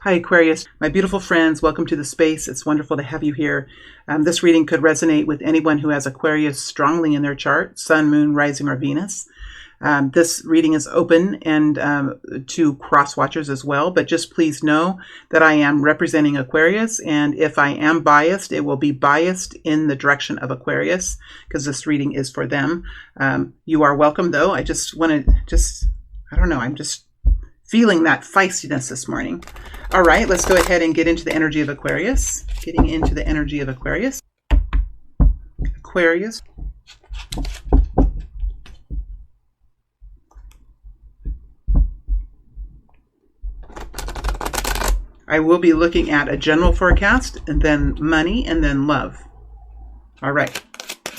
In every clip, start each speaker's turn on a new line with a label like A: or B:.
A: Hi, Aquarius. My beautiful friends, welcome to the space. It's wonderful to have you here. This reading could resonate with anyone who has Aquarius strongly in their chart, Sun, Moon, Rising, or Venus. This reading is open and to cross watchers as well, but just please know that I am representing Aquarius, and if I am biased, it will be biased in the direction of Aquarius because this reading is for them. You are welcome, though. I just want to I don't know, I'm just feeling that feistiness this morning. All right, let's go ahead and get into the energy of Aquarius. Getting into the energy of Aquarius. Aquarius. I will be looking at a general forecast, and then money, and then love. All right,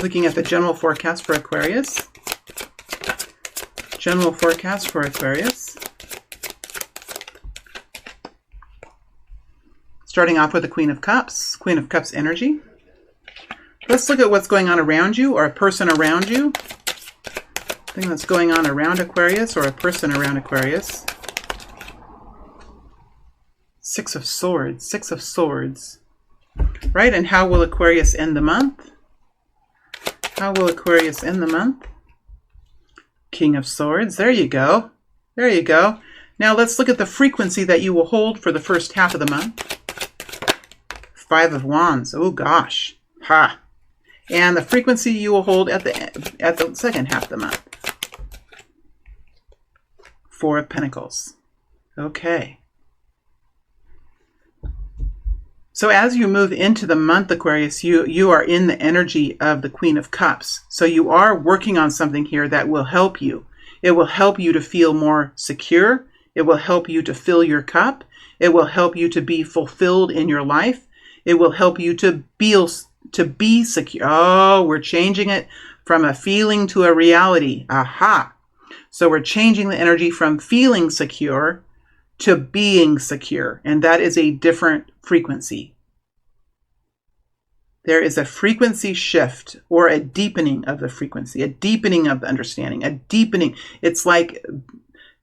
A: looking at the general forecast for Aquarius. General forecast for Aquarius. Starting off with the Queen of Cups. Queen of Cups energy. Let's look at what's going on around you, or a person around you. Thing that's going on around Aquarius, or a person around Aquarius. Six of Swords. Six of Swords. Right, and how will Aquarius end the month? How will Aquarius end the month? King of Swords. There you go. There you go. Now let's look at the frequency that you will hold for the first half of the month. Five of Wands. Oh gosh. Ha. And the frequency you will hold at the second half of the month. Four of Pentacles. Okay. So as you move into the month, Aquarius, you are in the energy of the Queen of Cups. So you are working on something here that will help you. It will help you to feel more secure. It will help you to fill your cup. It will help you to be fulfilled in your life. It will help you to be secure. Oh, we're changing it from a feeling to a reality. Aha. So we're changing the energy from feeling secure to being secure. And that is a different frequency. There is a frequency shift, or a deepening of the frequency, a deepening of the understanding, a deepening. It's like,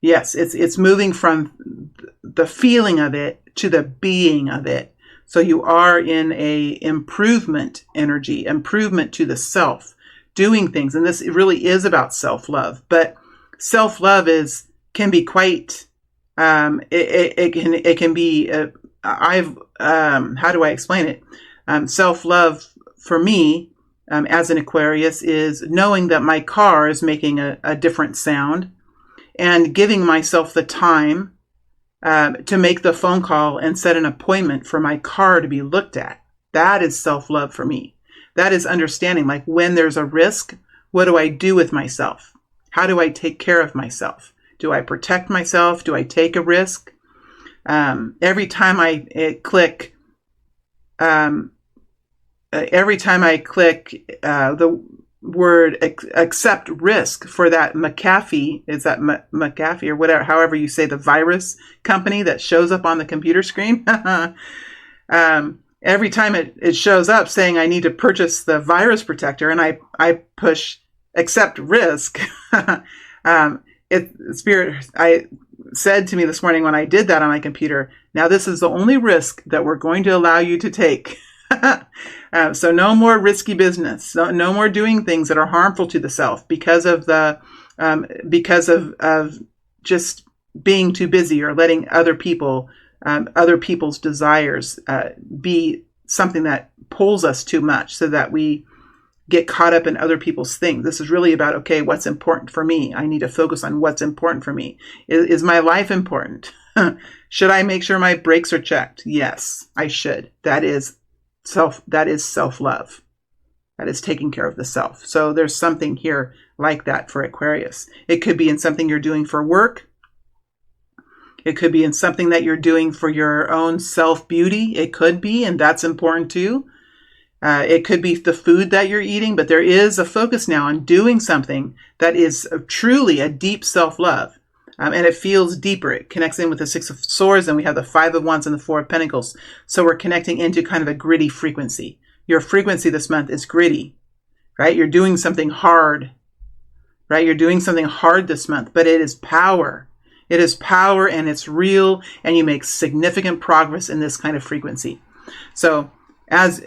A: yes, it's moving from the feeling of it to the being of it. So you are in a improvement energy, improvement to the self, doing things. And this really is about self-love. But self-love can be quite, it can be, how do I explain it? Self-love for me, as an Aquarius, is knowing that my car is making a different sound and giving myself the time to make the phone call and set an appointment for my car to be looked at. That is self-love for me. That is understanding, like, when there's a risk, what do I do with myself? How do I take care of myself? Do I protect myself? Do I take a risk? Every time I click the word accept risk for that McAfee, is that McAfee or whatever, however you say, the virus company that shows up on the computer screen. Every time it shows up saying I need to purchase the virus protector, and I push accept risk. Spirit, I said to me this morning when I did that on my computer, now this is the only risk that we're going to allow you to take. So no more risky business. No more doing things that are harmful to the self because of just being too busy, or letting other people's desires be something that pulls us too much, so that we get caught up in other people's things. This is really about, okay, what's important for me? I need to focus on what's important for me. Is my life important? Should I make sure my brakes are checked? Yes, I should. That is self-love. That is taking care of the self. So there's something here like that for Aquarius. It could be in something you're doing for work. It could be in something that you're doing for your own self-beauty. It could be, and that's important too. It could be the food that you're eating, but there is a focus now on doing something that is truly a deep self-love. And it feels deeper. It connects in with the Six of Swords, and we have the Five of Wands and the Four of Pentacles. So we're connecting into kind of a gritty frequency. Your frequency this month is gritty, right? You're doing something hard, right? You're doing something hard this month, but it is power. It is power, and it's real, and you make significant progress in this kind of frequency. So as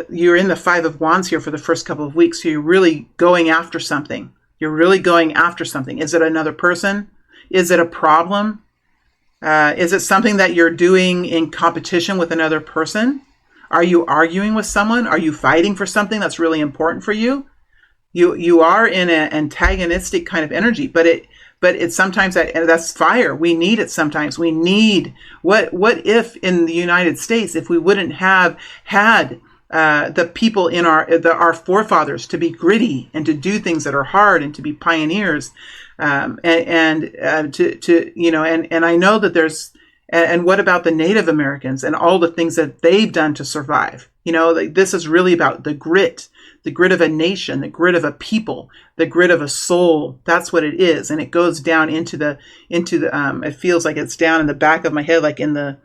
A: you're in the Five of Wands here for the first couple of weeks, so you're really going after something. You're really going after something. Is it another person? Is it a problem? Is it something that you're doing in competition with another person? Are you arguing with someone? Are you fighting for something that's really important for you? You are in an antagonistic kind of energy, but it's sometimes that's fire. We need it sometimes. We need what if in the United States, if we wouldn't have had the people in our forefathers to be gritty and to do things that are hard and to be pioneers, and I know that there's, and what about the Native Americans and all the things that they've done to survive? This is really about the grit of a nation, the grit of a people, the grit of a soul. That's what it is. And it goes down into the it feels like it's down in the back of my head, like at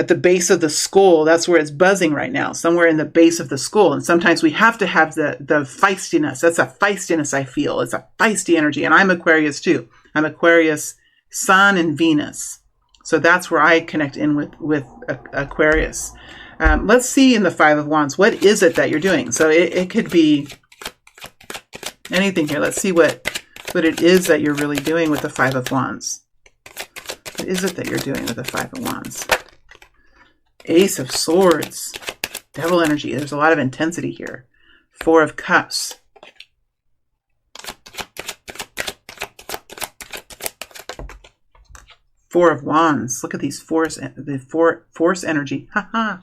A: the base of the skull. That's where it's buzzing right now, somewhere in the base of the skull. And sometimes we have to have the feistiness. That's a feistiness I feel. It's a feisty energy. And I'm Aquarius too. I'm Aquarius, Sun and Venus. So that's where I connect in with Aquarius. Let's see in the Five of Wands, what is it that you're doing? So it could be anything here. Let's see what it is that you're really doing with the Five of Wands. What is it that you're doing with the Five of Wands? Ace of Swords, Devil energy. There's a lot of intensity here. Four of Cups. Four of Wands. Look at these force energy. Haha.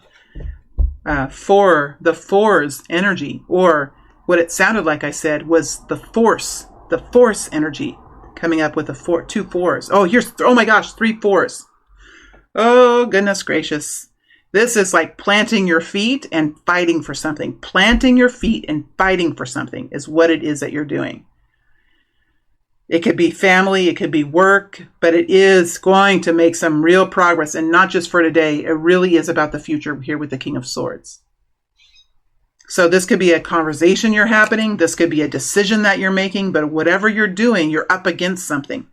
A: The fours energy, or what it sounded like I said was the force energy, coming up with two fours. Oh my gosh, 3 fours. Oh goodness gracious. This is like planting your feet and fighting for something. Planting your feet and fighting for something is what it is that you're doing. It could be family, it could be work, but it is going to make some real progress, and not just for today. It really is about the future here with the King of Swords. So this could be a conversation you're happening. This could be a decision that you're making, but whatever you're doing, you're up against something.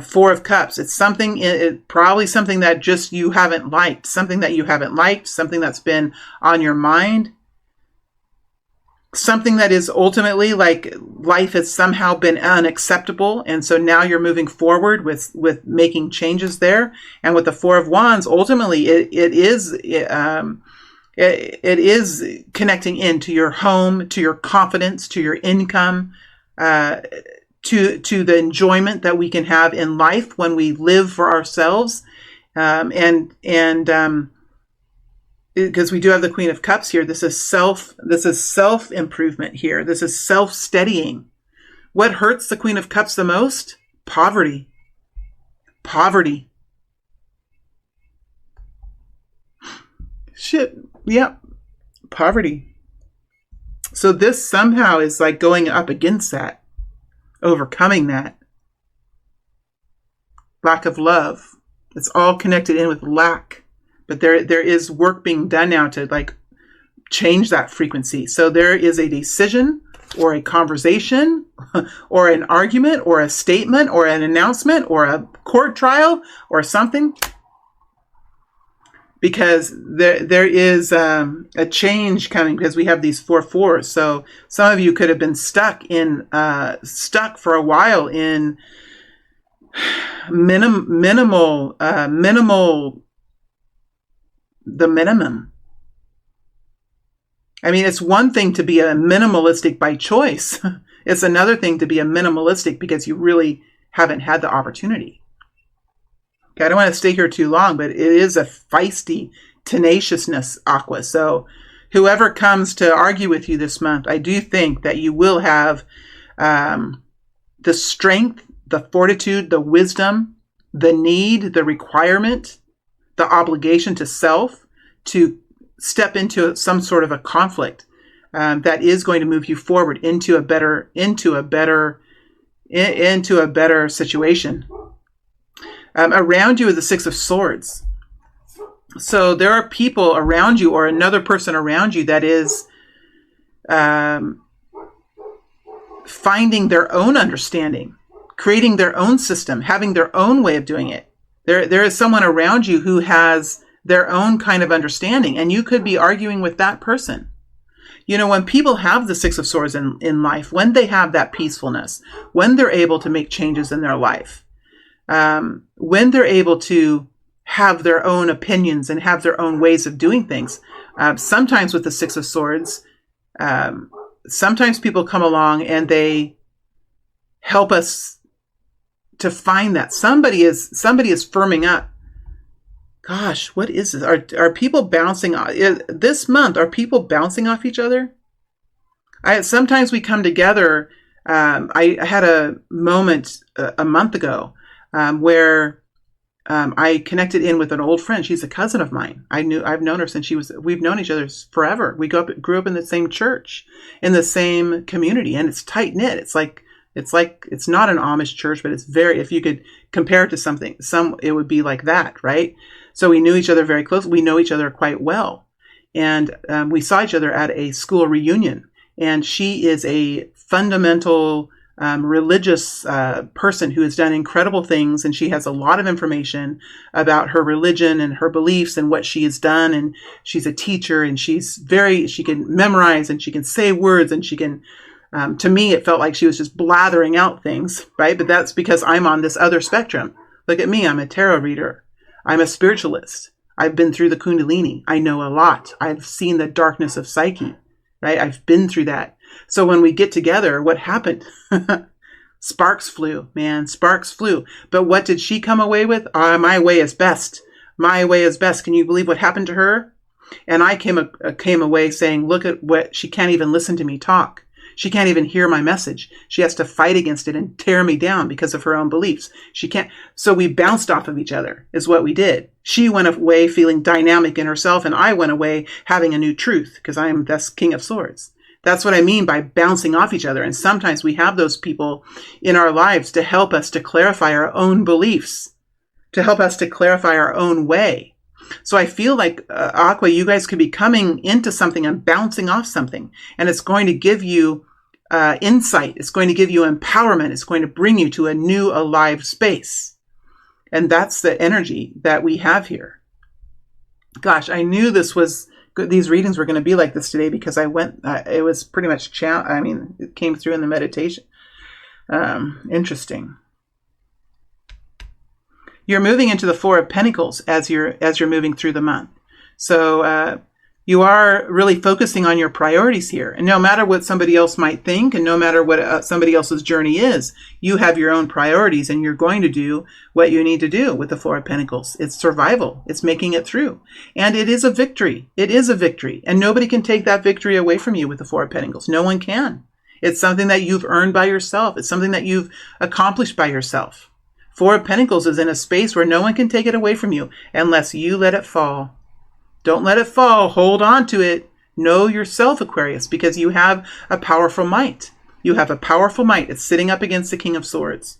A: Four of Cups. It's probably something that just you haven't liked, something that's been on your mind. Something that is ultimately like life has somehow been unacceptable, and so now you're moving forward with making changes there. And with the Four of Wands, ultimately it is connecting into your home, to your confidence, to your income, to the enjoyment that we can have in life when we live for ourselves, because we do have the Queen of Cups here. This is self-improvement here. This is self-steadying. What hurts the Queen of Cups the most? Poverty. Shit. Yep. Poverty. So this somehow is like going up against that, overcoming that. Lack of love. It's all connected in with lack. But there is work being done now to like change that frequency. So there is a decision or a conversation or an argument or a statement or an announcement or a court trial or something. Because there is a change coming, because we have these 4 fours. So some of you could have been stuck for a while in minimal the minimum. I mean, it's one thing to be a minimalistic by choice. It's another thing to be a minimalistic because you really haven't had the opportunity. Okay, I don't want to stay here too long, but it is a feisty tenaciousness, Aqua. So whoever comes to argue with you this month, I do think that you will have the strength, the fortitude, the wisdom, the need, the requirement, the obligation to self to step into some sort of a conflict that is going to move you forward into a better situation. Around you is the 6 of Swords. So there are people around you, or another person around you, that is finding their own understanding. creating their own system, having their own way of doing it. There is someone around you who has their own kind of understanding, and you could be arguing with that person. When people have the Six of Swords in life, when they have that peacefulness, when they're able to make changes in their life, when they're able to have their own opinions and have their own ways of doing things, sometimes with the Six of Swords, sometimes people come along and they help us to find that somebody is firming up. Gosh, what is this? Are people bouncing off this month? Are people bouncing off each other? Sometimes we come together. I had a moment a month ago where I connected in with an old friend. She's a cousin of mine. I've known her since we've known each other forever. We grew up in the same church, in the same community, and it's tight knit. It's not an Amish church, but it's if you could compare it to it would be like that, right? So we knew each other very close. We know each other quite well. And we saw each other at a school reunion. And she is a fundamental religious person who has done incredible things. And she has a lot of information about her religion and her beliefs and what she has done. And she's a teacher, and she can memorize, and she can say words, and she can, to me, it felt like she was just blathering out things, right? But that's because I'm on this other spectrum. Look at me. I'm a tarot reader. I'm a spiritualist. I've been through the Kundalini. I know a lot. I've seen the darkness of psyche, right? I've been through that. So when we get together, what happened? Sparks flew, man. Sparks flew. But what did she come away with? My way is best. My way is best. Can you believe what happened to her? And I came away saying, look at what, she can't even listen to me talk. She can't even hear my message. She has to fight against it and tear me down because of her own beliefs. She can't. So we bounced off of each other is what we did. She went away feeling dynamic in herself, and I went away having a new truth because I am this King of Swords. That's what I mean by bouncing off each other. And sometimes we have those people in our lives to help us to clarify our own beliefs, to help us to clarify our own way. So I feel like, Aqua, you guys could be coming into something and bouncing off something. And it's going to give you insight. It's going to give you empowerment. It's going to bring you to a new, alive space. And that's the energy that we have here. Gosh, I knew these readings were going to be like this today because it was pretty much, it came through in the meditation. Interesting. You're moving into the Four of Pentacles as you're moving through the month. So you are really focusing on your priorities here. And no matter what somebody else might think, and no matter what somebody else's journey is, you have your own priorities, and you're going to do what you need to do with the Four of Pentacles. It's survival. It's making it through. And it is a victory. It is a victory. And nobody can take that victory away from you with the Four of Pentacles. No one can. It's something that you've earned by yourself. It's something that you've accomplished by yourself. Four of Pentacles is in a space where no one can take it away from you unless you let it fall. Don't let it fall. Hold on to it. Know yourself, Aquarius, because you have a powerful might. You have a powerful might. It's sitting up against the King of Swords.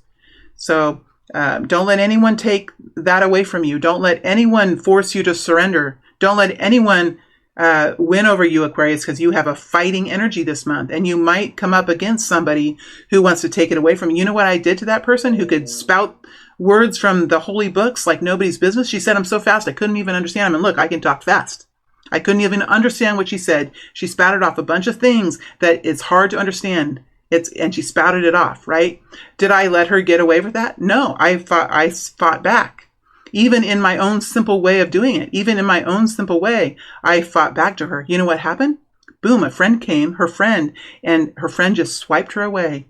A: So don't let anyone take that away from you. Don't let anyone force you to surrender. Don't let anyone win over you, Aquarius, because you have a fighting energy this month. And you might come up against somebody who wants to take it away from you. You know what I did to that person who could spout words from the holy books like nobody's business? She said, I'm so fast I couldn't even understand them. And look, I can talk fast. I couldn't even understand what she said. She spouted off a bunch of things that it's hard to understand. And she spouted it off, right? Did I let her get away with that? No, I fought back. Even in my own simple way of doing it, even in my own simple way, I fought back to her. You know what happened? Boom, a friend came, and her friend just swiped her away.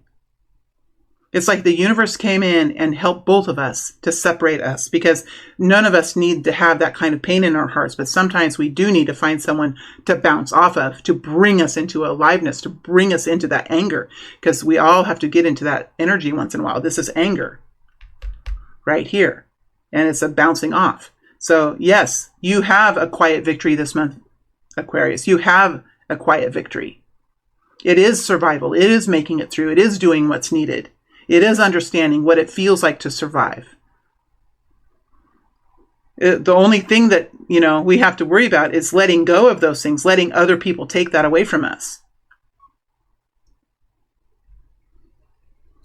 A: It's like the universe came in and helped both of us to separate us, because none of us need to have that kind of pain in our hearts. But sometimes we do need to find someone to bounce off of, to bring us into aliveness, to bring us into that anger, because we all have to get into that energy once in a while. This is anger right here, and it's a bouncing off. So yes, you have a quiet victory this month, Aquarius. You have a quiet victory. It is survival. It is making it through. It is doing what's needed. It is understanding what it feels like to survive. The only thing that, we have to worry about is letting go of those things, letting other people take that away from us.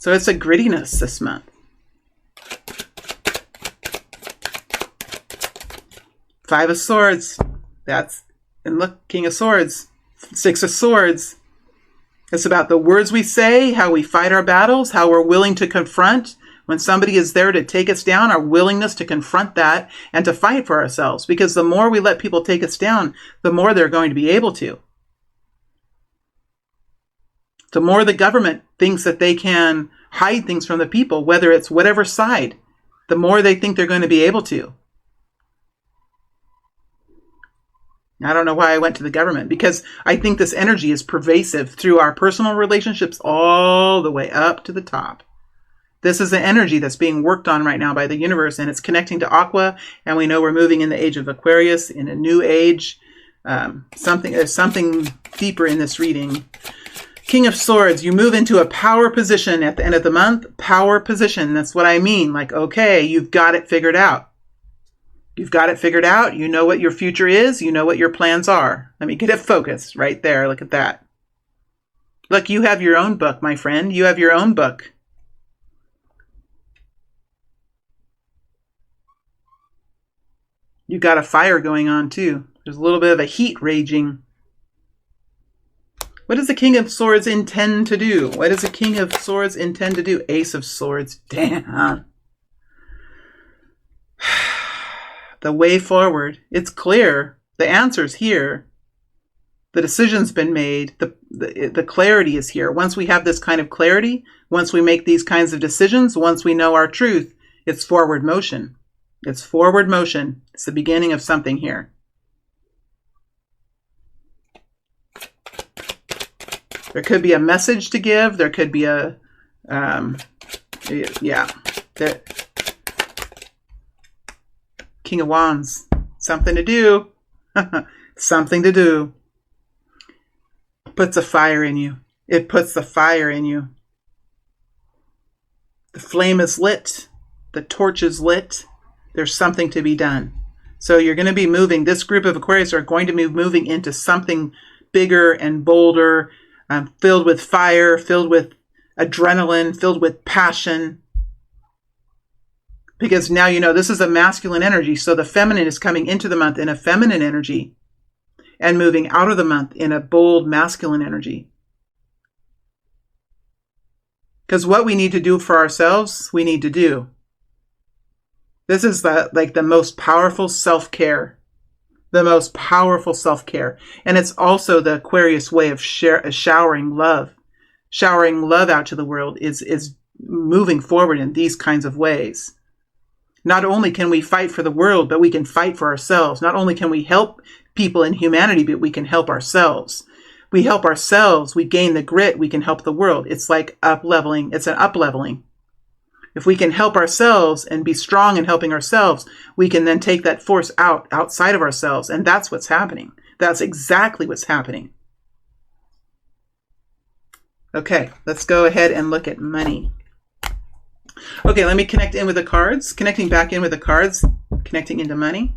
A: So it's a grittiness this month. Five of Swords. And look, King of Swords. Six of Swords. It's about the words we say, how we fight our battles, how we're willing to confront. When somebody is there to take us down, our willingness to confront that and to fight for ourselves. Because the more we let people take us down, the more they're going to be able to. The more the government thinks that they can hide things from the people, whether it's whatever side, the more they think they're going to be able to. I don't know why I went to the government, because I think this energy is pervasive through our personal relationships all the way up to the top. This is an energy that's being worked on right now by the universe, and it's connecting to Aqua, and we know we're moving in the age of Aquarius, in a new age. There's something deeper in this reading. King of Swords, you move into a power position at the end of the month. Power position, that's what I mean. Like, okay, you've got it figured out. You've got it figured out. You know what your future is. You know what your plans are. Let me get it focused right there. Look at that. Look, you have your own book, my friend. You have your own book. You got a fire going on too. There's a little bit of a heat raging. What does the King of Swords intend to do? What does the King of Swords intend to do? Ace of Swords. Damn. The way forward. It's clear. The answer's here. The decision's been made. The clarity is here. Once we have this kind of clarity, once we make these kinds of decisions, once we know our truth, it's forward motion. It's forward motion. It's the beginning of something here. There could be a message to give. There could be a, King of Wands. Something to do. Something to do. Puts a fire in you. It puts the fire in you. The flame is lit. The torch is lit. There's something to be done. So you're going to be moving. This group of Aquarius are going to be moving into something bigger and bolder, filled with fire, filled with adrenaline, filled with passion. Because now you know this is a masculine energy. So the feminine is coming into the month in a feminine energy and moving out of the month in a bold masculine energy. Because what we need to do for ourselves, we need to do. This is the most powerful self-care. The most powerful self-care. And it's also the Aquarius way of showering love. Showering love out to the world is moving forward in these kinds of ways. Not only can we fight for the world, but we can fight for ourselves. Not only can we help people in humanity, but we can help ourselves. We help ourselves, we gain the grit, we can help the world. It's like up-leveling. It's an up-leveling. If we can help ourselves and be strong in helping ourselves, we can then take that force outside of ourselves. And that's what's happening. That's exactly what's happening. Okay, let's go ahead and look at money. Okay, let me connect in with the cards. Connecting back in with the cards. Connecting into money.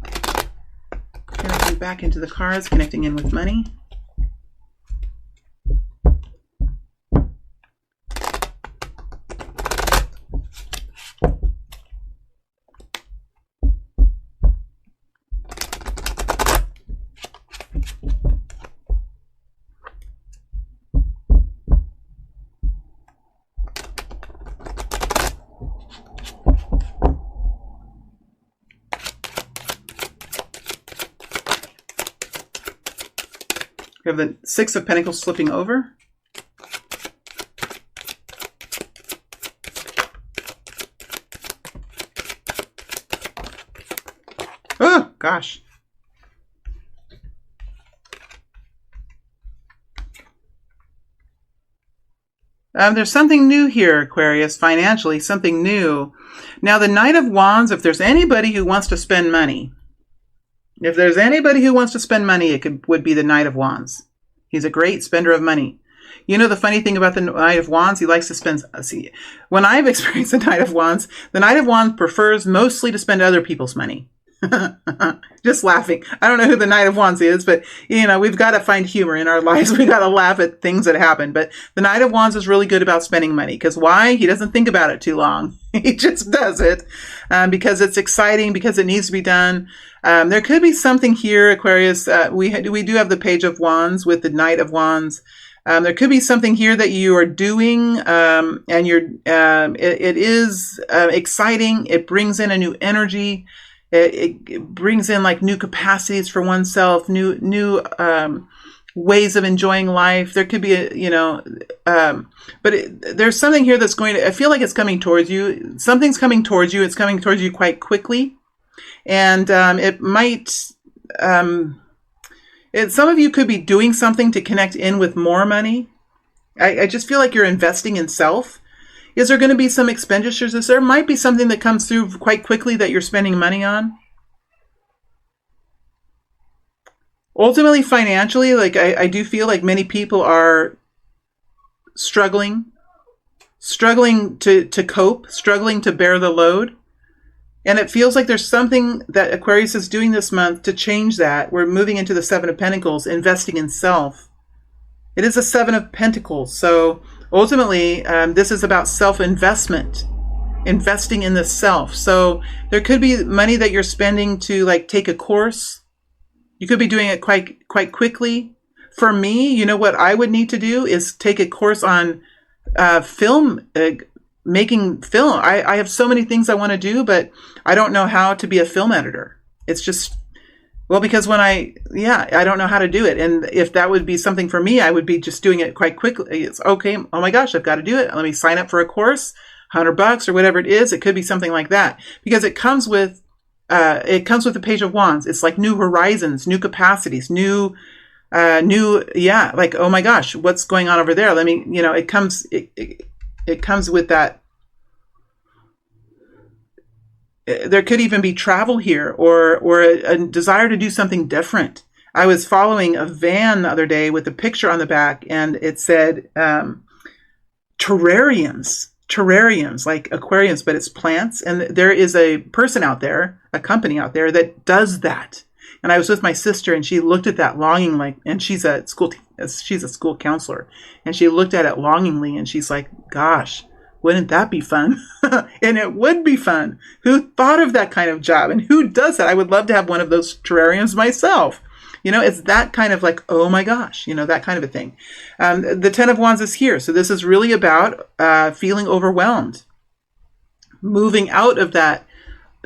A: Connecting back into the cards. Connecting in with money. We have the Six of Pentacles slipping over. Oh, gosh. There's something new here, Aquarius, financially, something new. Now, the Knight of Wands, if there's anybody who wants to spend money, would be the Knight of Wands. He's a great spender of money. You know the funny thing about the Knight of Wands? He likes to spend... See, when I've experienced the Knight of Wands prefers mostly to spend other people's money. Just laughing. I don't know who the Knight of Wands is, but we've got to find humor in our lives. We got to laugh at things that happen. But the Knight of Wands is really good about spending money. Because why? He doesn't think about it too long. He just does it because it's exciting, because it needs to be done. There could be something here, Aquarius. We do have the Page of Wands with the Knight of Wands. There could be something here that you are doing, and it is exciting. It brings in a new energy. It brings in like new capacities for oneself, new ways of enjoying life. There could be there's something here that's I feel like it's coming towards you. Something's coming towards you. It's coming towards you quite quickly, and it might. Some of you could be doing something to connect in with more money. I just feel like you're investing in self. Is there going to be some expenditures? There might be something that comes through quite quickly that you're spending money on. Ultimately, financially, like I do feel like many people are struggling to cope, struggling to bear the load. And it feels like there's something that Aquarius is doing this month to change that. We're moving into the Seven of Pentacles, investing in self. It is a Seven of Pentacles. So ultimately, this is about self-investment, investing in the self. So there could be money that you're spending to like take a course. You could be doing it quite quickly. For me, what I would need to do is take a course on film, making film. I have so many things I want to do, but I don't know how to be a film editor. It's just, because I don't know how to do it. And if that would be something for me, I would be just doing it quite quickly. It's okay. Oh my gosh, I've got to do it. Let me sign up for a course, $100 or whatever it is. It could be something like that, because it comes with the Page of Wands. It's like new horizons, new capacities, like, oh my gosh, what's going on over there? Let me, it comes with that. There could even be travel here, or a desire to do something different. I was following a van the other day with a picture on the back, and it said terrariums, like aquariums, but it's plants. And there is a person out there, a company out there that does that. And I was with my sister, and she looked at that longingly, and she's a school counselor, and she looked at it longingly, and she's like, gosh, wouldn't that be fun? And it would be fun. Who thought of that kind of job? And who does that? I would love to have one of those terrariums myself. It's that kind of like, oh my gosh, that kind of a thing. The Ten of Wands is here. So this is really about feeling overwhelmed, moving out of that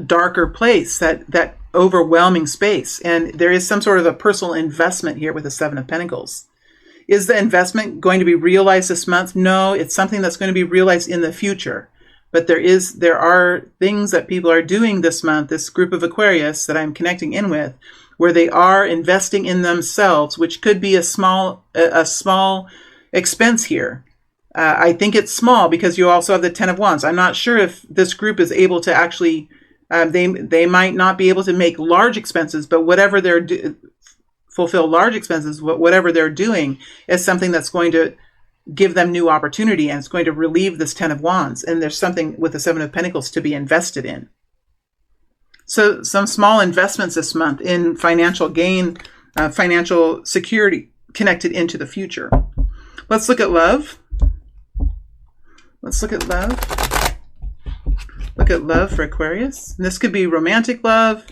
A: darker place, that overwhelming space. And there is some sort of a personal investment here with the Seven of Pentacles. Is the investment going to be realized this month? No, it's something that's going to be realized in the future. But there are things that people are doing this month, this group of Aquarius that I'm connecting in with, where they are investing in themselves, which could be a small expense here. I think it's small because you also have the Ten of Wands. I'm not sure if this group is able to actually, they might not be able to make large expenses, but whatever fulfill large expenses, whatever they're doing is something that's going to give them new opportunity, and it's going to relieve this Ten of Wands. And there's something with the Seven of Pentacles to be invested in. So some small investments this month in financial gain, financial security connected into the future. Let's look at love. Let's look at love. Look at love for Aquarius. And this could be romantic love.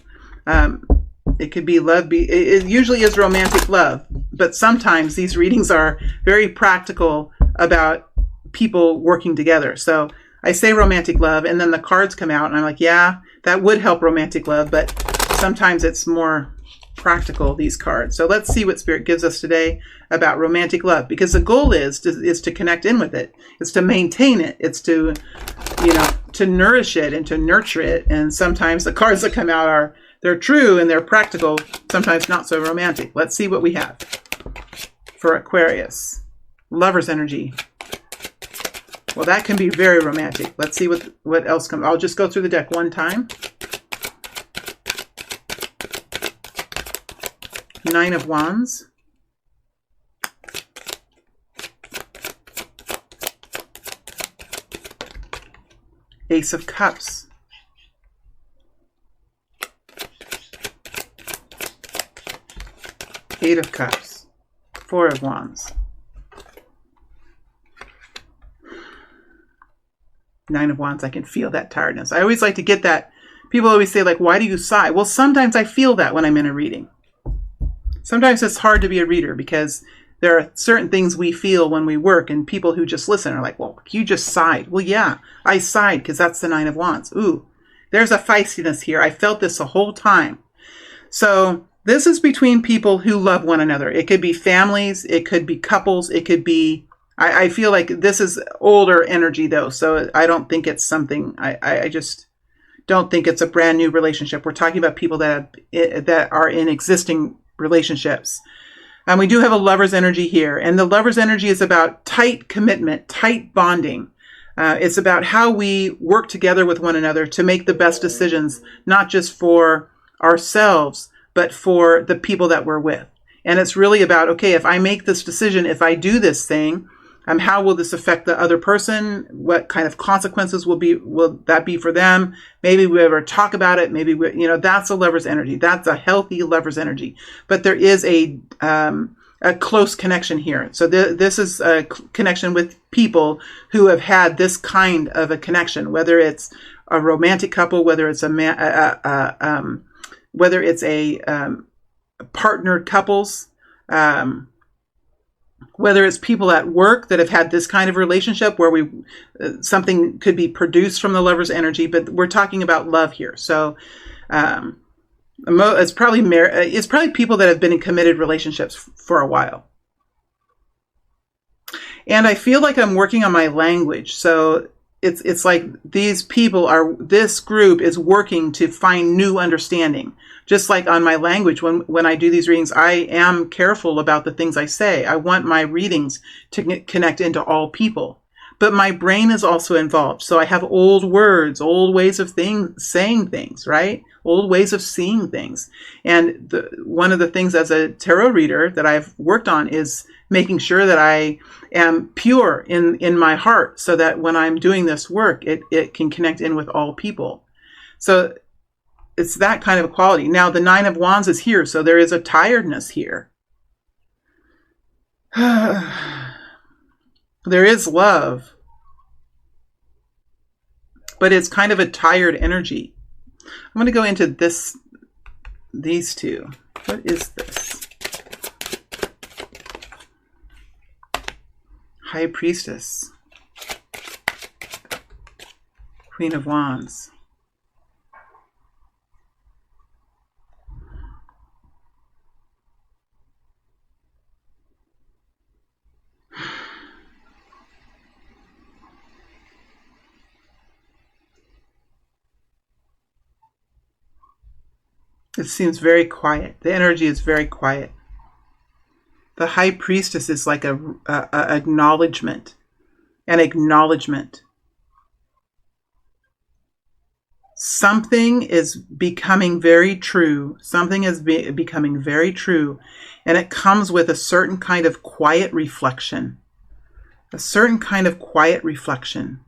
A: It could be love. It usually is romantic love, but sometimes these readings are very practical about people working together. So I say romantic love, and then the cards come out, and I'm like, yeah, that would help romantic love, but sometimes it's more practical, these cards. So let's see what Spirit gives us today about romantic love, because the goal is to connect in with it. It's to maintain it. It's to, to nourish it and to nurture it. And sometimes the cards that come out they're true and they're practical, sometimes not so romantic. Let's see what we have for Aquarius. Lover's energy. Well, that can be very romantic. Let's see what else comes. I'll just go through the deck one time. Nine of Wands. Ace of Cups. Eight of Cups. Four of Wands. Nine of Wands. I can feel that tiredness. I always like to get that. People always say, like, why do you sigh? Well, sometimes I feel that when I'm in a reading. Sometimes it's hard to be a reader because there are certain things we feel when we work, and people who just listen are like, well, you just sighed. Well, yeah, I sighed because that's the Nine of Wands. Ooh, there's a feistiness here. I felt this the whole time. So this is between people who love one another. It could be families. It could be couples. It could be, I feel like this is older energy though. So I don't think it's something, I just don't think it's a brand new relationship. We're talking about people that are in existing relationships. And we do have a lover's energy here. And the lover's energy is about tight commitment, tight bonding. It's about how we work together with one another to make the best decisions, not just for ourselves, but for the people that we're with. And it's really about, okay, if I make this decision, if I do this thing, how will this affect the other person? What kind of consequences will that be for them? Maybe we ever talk about it. Maybe that's a lover's energy. That's a healthy lover's energy. But there is a close connection here. So this is a connection with people who have had this kind of a connection, whether it's a romantic couple, whether it's whether it's a partnered couples. Whether it's people at work that have had this kind of relationship where something could be produced from the lover's energy, but we're talking about love here. So it's probably people that have been in committed relationships for a while. And I feel like I'm working on my language. So it's like this group is working to find new understanding. Just like on my language, when I do these readings, I am careful about the things I say. I want my readings to connect into all people. But my brain is also involved. So I have old words, old ways of saying things, right? Old ways of seeing things. And one of the things as a tarot reader that I've worked on is making sure that I am pure in my heart so that when I'm doing this work, it can connect in with all people. So it's that kind of a quality. Now, the Nine of Wands is here, so there is a tiredness here. There is love, but it's kind of a tired energy. I'm going to go into these two. What is this? High Priestess. Queen of Wands. It seems very quiet. The energy is very quiet. The High Priestess is like a acknowledgement. An acknowledgement. Something is becoming very true. Something is becoming very true. And it comes with a certain kind of quiet reflection. A certain kind of quiet reflection.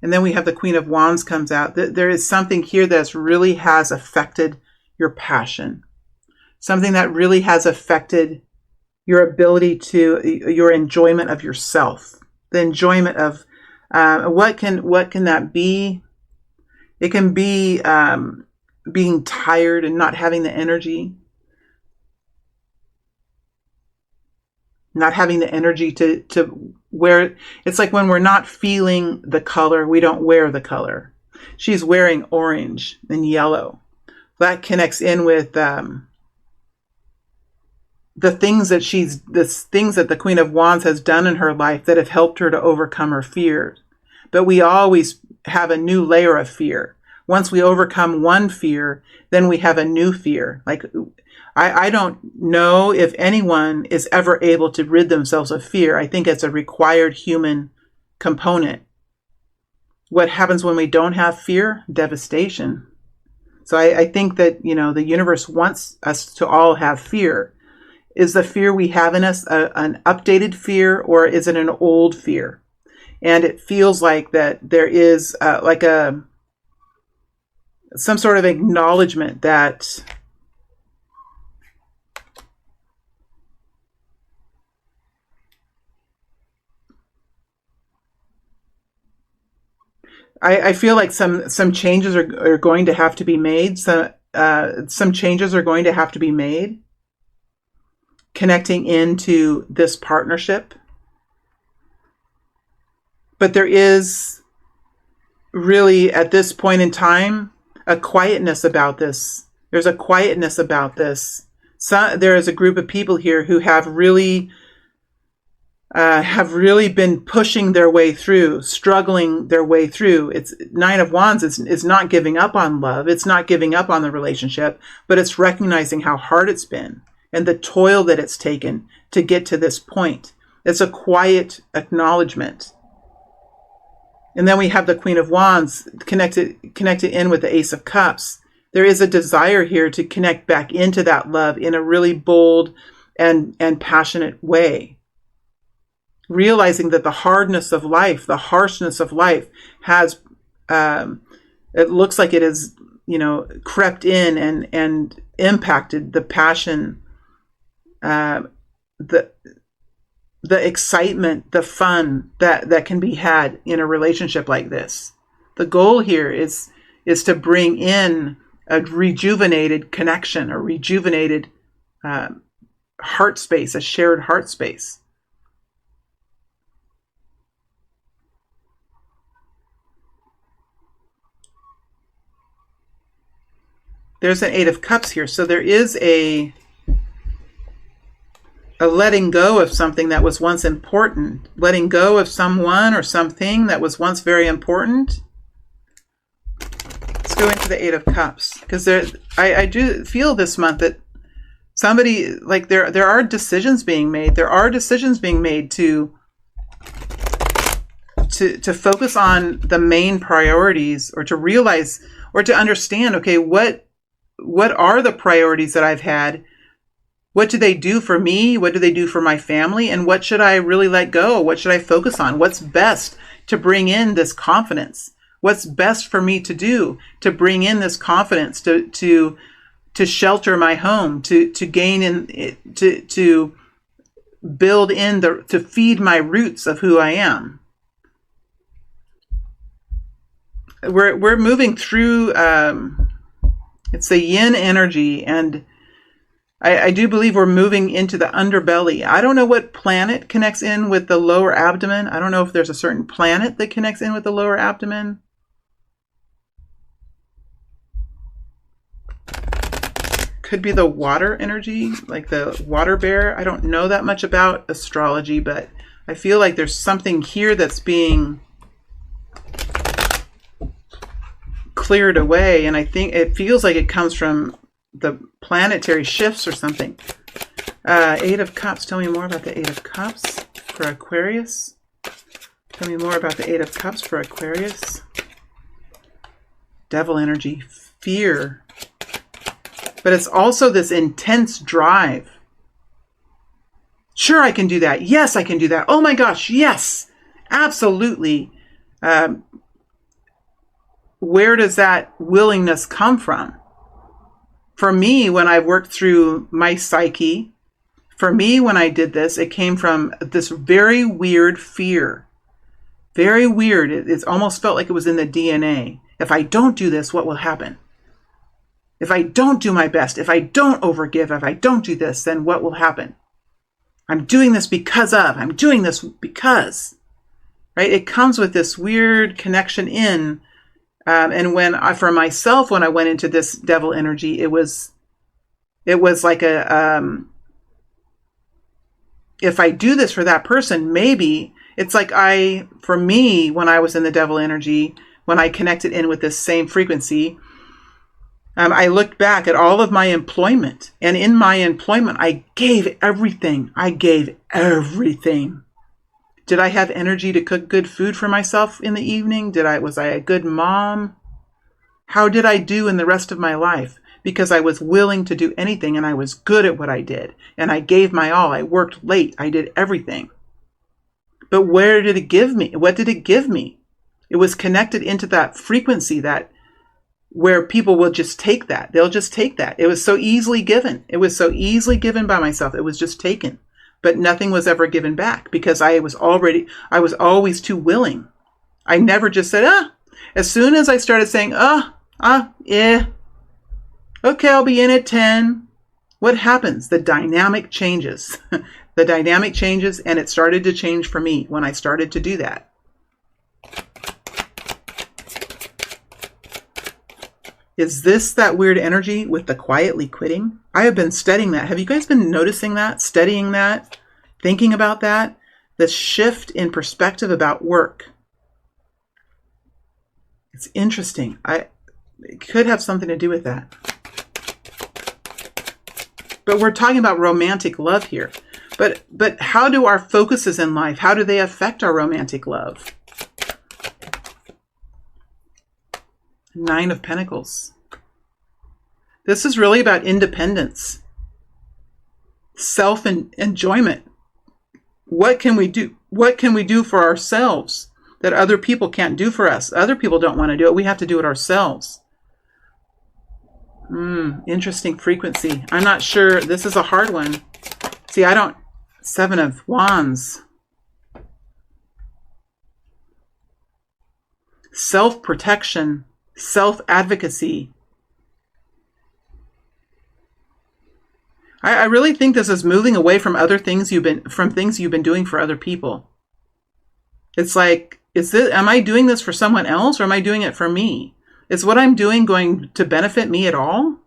A: And then we have the Queen of Wands comes out. There is something here that really has affected your passion. Something that really has affected your ability your enjoyment of yourself. The enjoyment of, what can that be? It can be being tired and not having the energy. Not having the energy to wear. It's like when we're not feeling the color, we don't wear the color. She's wearing orange and yellow. That connects in with the things that the Queen of Wands has done in her life that have helped her to overcome her fears. But we always have a new layer of fear. Once we overcome one fear, then we have a new fear. Like, I don't know if anyone is ever able to rid themselves of fear. I think it's a required human component. What happens when we don't have fear? Devastation. So I think that, the universe wants us to all have fear. Is the fear we have in us an updated fear, or is it an old fear? And it feels like that there is some sort of acknowledgement that I feel like some changes are going to have to be made. Some changes are going to have to be made connecting into this partnership. But there is really, at this point in time, a quietness about this. There's a quietness about this. There is a group of people here who have really been pushing their way through, struggling their way through. It's Nine of Wands is not giving up on love. It's not giving up on the relationship, but it's recognizing how hard it's been and the toil that it's taken to get to this point. It's a quiet acknowledgement. And then we have the Queen of Wands connected in with the Ace of Cups. There is a desire here to connect back into that love in a really bold and passionate way. Realizing that the hardness of life, the harshness of life has, it looks like it has, crept in and impacted the passion, the excitement, the fun that can be had in a relationship like this. The goal here is to bring in a rejuvenated connection, a rejuvenated heart space, a shared heart space. There's an Eight of Cups here. So there is a letting go of something that was once important. Letting go of someone or something that was once very important. Let's go into the Eight of Cups. Because I do feel this month that somebody, like there are decisions being made. There are decisions being made to focus on the main priorities, or to realize or to understand, okay, what are the priorities that I've had? What do they do for me? What do they do for my family? And what should I really let go? What should I focus on? What's best to bring in this confidence? What's best for me to do to bring in this confidence, to shelter my home, to gain in, to build in to feed my roots of who I am? We're moving through, it's the yin energy, and I do believe we're moving into the underbelly. I don't know what planet connects in with the lower abdomen. I don't know if there's a certain planet that connects in with the lower abdomen. Could be the water energy, like the water bear. I don't know that much about astrology, but I feel like there's something here that's being cleared away, and I think it feels like it comes from the planetary shifts or something. Eight of Cups. Tell me more about the Eight of Cups for Aquarius. Tell me more about the Eight of Cups for Aquarius. Devil energy, fear. But it's also this intense drive. Sure, I can do that. Yes, I can do that. Oh my gosh, yes, absolutely. Where does that willingness come from? For me, when I worked through my psyche, for me, when I did this, it came from this very weird fear. Very weird. It almost felt like it was in the DNA. If I don't do this, what will happen? If I don't do my best, if I don't overgive, if I don't do this, then what will happen? I'm doing this because of. I'm doing this because. Right? It comes with this weird connection in. And for myself, when I went into this devil energy, it was like if I do this for that person, maybe it's like for me, when I was in the devil energy, when I connected in with this same frequency, I looked back at all of my employment, and in my employment, I gave everything. I gave everything. Did I have energy to cook good food for myself in the evening? Was I a good mom? How did I do in the rest of my life? Because I was willing to do anything, and I was good at what I did. And I gave my all. I worked late. I did everything. But where did it give me? What did it give me? It was connected into that frequency where people will just take that. They'll just take that. It was so easily given. It was so easily given by myself. It was just taken. But nothing was ever given back because I was always too willing. I never just said, As soon as I started saying, yeah, okay, I'll be in at 10, what happens? The dynamic changes. The dynamic changes, and it started to change for me when I started to do that. Is this that weird energy with the quietly quitting? I have been studying that. Have you guys been noticing that, studying that, thinking about that? The shift in perspective about work. It's interesting. It could have something to do with that. But we're talking about romantic love here. But how do our focuses in life, how do they affect our romantic love? 9 of Pentacles. This is really about independence, self-enjoyment. What can we do? What can we do for ourselves that other people can't do for us? Other people don't want to do it. We have to do it ourselves. Interesting frequency. I'm not sure. This is a hard one. See, 7 of Wands. Self-protection, self-advocacy. I really think this is moving away from things you've been doing for other people. It's like, am I doing this for someone else, or am I doing it for me? Is what I'm doing going to benefit me at all?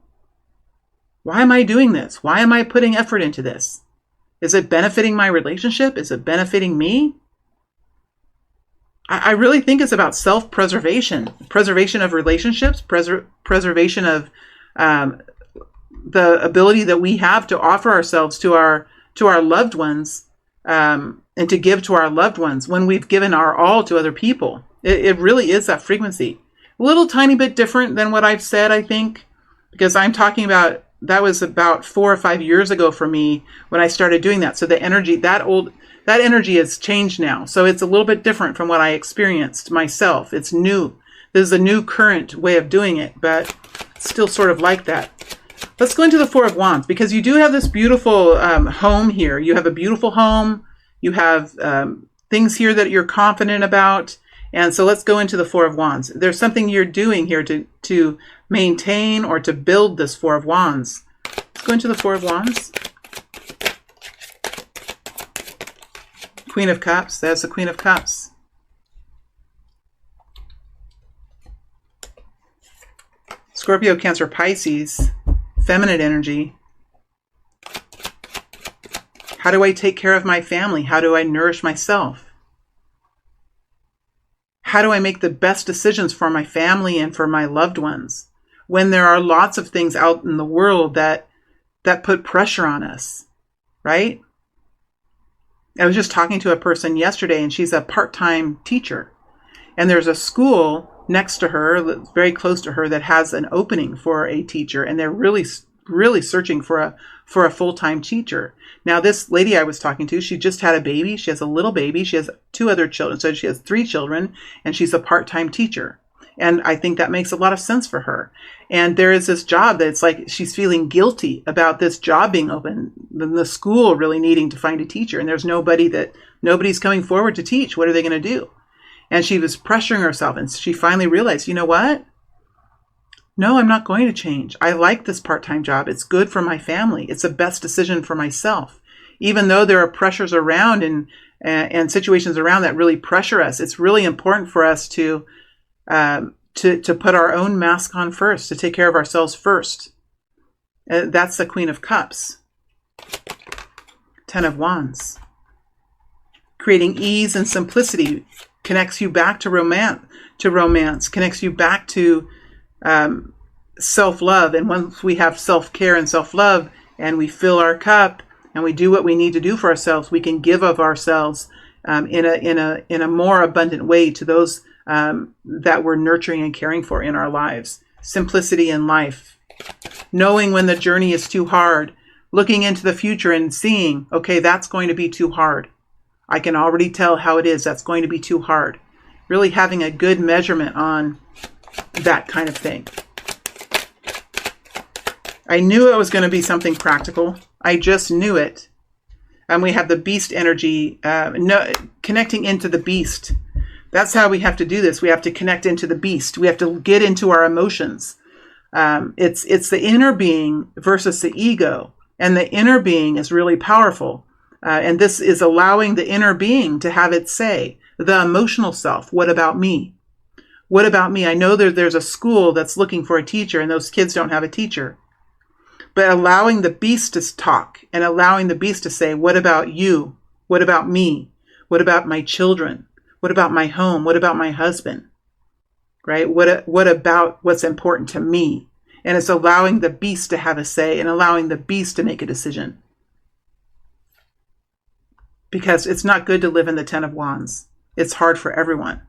A: Why am I doing this? Why am I putting effort into this? Is it benefiting my relationship? Is it benefiting me? I really think it's about self-preservation, preservation of relationships, preservation of the ability that we have to offer ourselves to our loved ones, and to give to our loved ones when we've given our all to other people. It really is that frequency. A little tiny bit different than what I've said, I think, because I'm talking about, that was about 4 or 5 years ago for me when I started doing that. So the energy, that energy has changed now. So it's a little bit different from what I experienced myself. It's new. This is a new current way of doing it, but still sort of like that. Let's go into the 4 of Wands, because you do have this beautiful home here. You have a beautiful home. You have things here that you're confident about. And so let's go into the 4 of Wands. There's something you're doing here to maintain or to build this 4 of Wands. Let's go into the 4 of Wands. Queen of Cups. That's the Queen of Cups. Scorpio, Cancer, Pisces. Feminine energy. How do I take care of my family? How do I nourish myself? How do I make the best decisions for my family and for my loved ones when there are lots of things out in the world that put pressure on us, right? I was just talking to a person yesterday, and she's a part-time teacher, and there's a school next to her, very close to her, that has an opening for a teacher, and they're really searching for a full-time teacher. Now, this lady I was talking to, she just had a baby. She has a little baby. She has 2 other children. So she has 3 children, and she's a part-time teacher. And I think that makes a lot of sense for her. And there is this job that's like, she's feeling guilty about this job being open, the school really needing to find a teacher. And there's nobody's coming forward to teach. What are they going to do? And she was pressuring herself, and she finally realized, you know what? No, I'm not going to change. I like this part-time job. It's good for my family. It's the best decision for myself. Even though there are pressures around and situations around that really pressure us, it's really important for us to put our own mask on first, to take care of ourselves first. That's the Queen of Cups. 10 of Wands. Creating ease and simplicity connects you back to romance, connects you back to self-love. And once we have self-care and self-love, and we fill our cup, and we do what we need to do for ourselves, we can give of ourselves in a more abundant way to those that we're nurturing and caring for in our lives. Simplicity in life. Knowing when the journey is too hard. Looking into the future and seeing, okay, that's going to be too hard. I can already tell how it is. That's going to be too hard. Really having a good measurement on that kind of thing. I knew it was going to be something practical. I just knew it. And we have the beast energy, connecting into the beast That's how we have to do this. We have to connect into the beast. We have to get into our emotions. It's the inner being versus the ego. And the inner being is really powerful. And this is allowing the inner being to have its say. The emotional self. What about me? What about me? I know there's a school that's looking for a teacher and those kids don't have a teacher. But allowing the beast to talk and allowing the beast to say, what about you? What about me? What about my children? What about my home? What about my husband? Right? What about what's important to me? And it's allowing the beast to have a say and allowing the beast to make a decision. Because it's not good to live in the Ten of Wands. It's hard for everyone.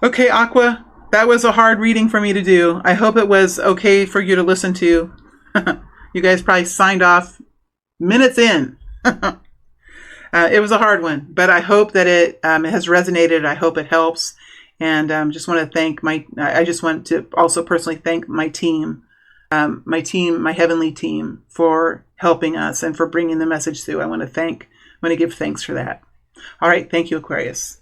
A: Okay, Aqua, that was a hard reading for me to do. I hope it was okay for you to listen to. You guys probably signed off minutes in. It was a hard one, but I hope that it has resonated. I hope it helps. And I just want to also personally thank my team, my heavenly team, for helping us and for bringing the message through. I want to give thanks for that. All right. Thank you, Aquarius.